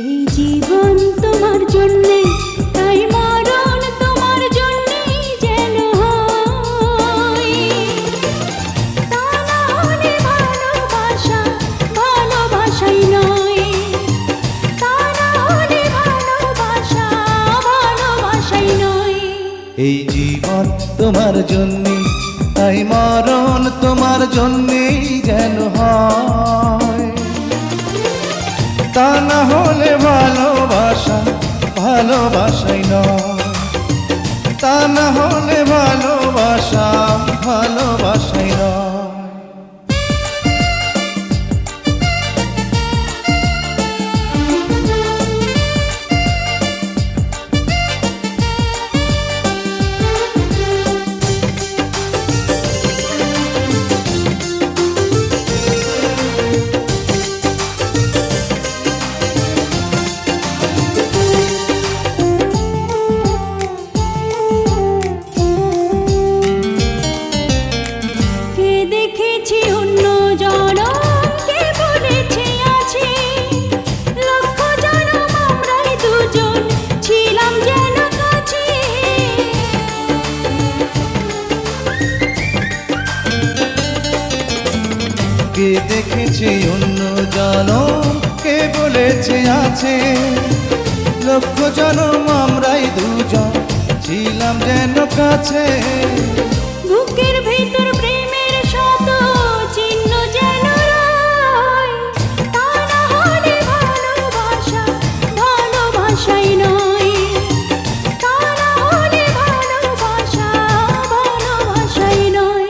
এই জীবন তোমার জন্যে, তাই মরণ তোমার জন্যেই যেন হয়। তা না হলে ভালোবাসা ভালোবাসাই নয়, তা না হলে ভালোবাসা ভালোবাসাই নয়। এই জীবন তোমার জন্যে, তাই মরণ তোমার জন্যেই যেন হয়। তা না হলে ভালোবাসা ভালোবাসাই নয়, তা না হলে ভালোবাসা ভালোবাসাই নয়। কে দেখেছে অন্য জনম, কে বলেছে আছে, লক্ষ জনম আমরাই দুজন ছিলাম যেন কাছে। বুকের ভেতর প্রেমের শত চিহ্ন যেন রয়, তা না হলে ভালোবাসা ভালোবাসাই নয়, তা না হলে ভালোবাসা ভালোবাসাই নয়।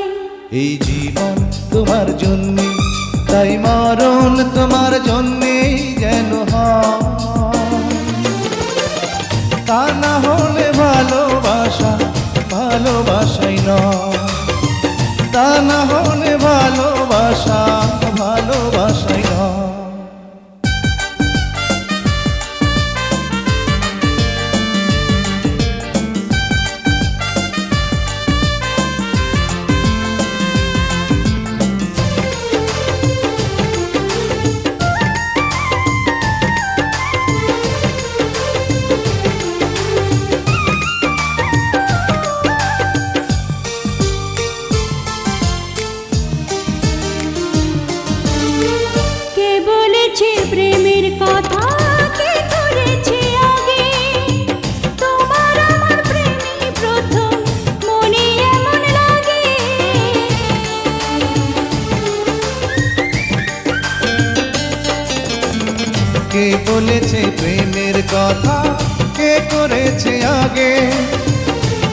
এই জীবন তোমার জন্যে, তাই মরণ তোমার জন্যেই যেন হয়। তা না হলে ভালোবাসা ভালোবাসাই নয়, তা না হলে ভালোবাসা ভালোবাসাই নয়। প্রেমের কথা কে করেছে আগে, তোমার আমার প্রেমী প্রথম, মনে এমন লাগে। কে বলেছে প্রেমের কথা, কে করেছে আগে,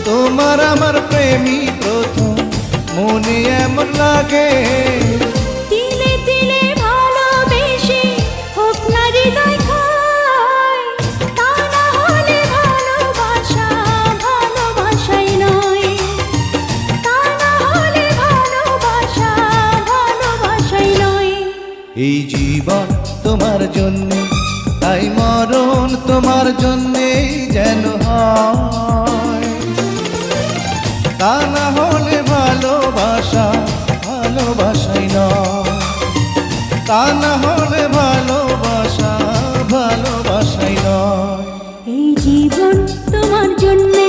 তোমার আমার প্রেমী প্রথম, মনে এমন লাগে। এই জীবন তোমার জন্যে, তাই মরণ তোমার জন্যেই যেন হয়। তা না হলে ভালোবাসা ভালোবাসাই নয়, তা না হলে ভালোবাসা ভালোবাসাই নয়। এই জীবন তোমার জন্যে,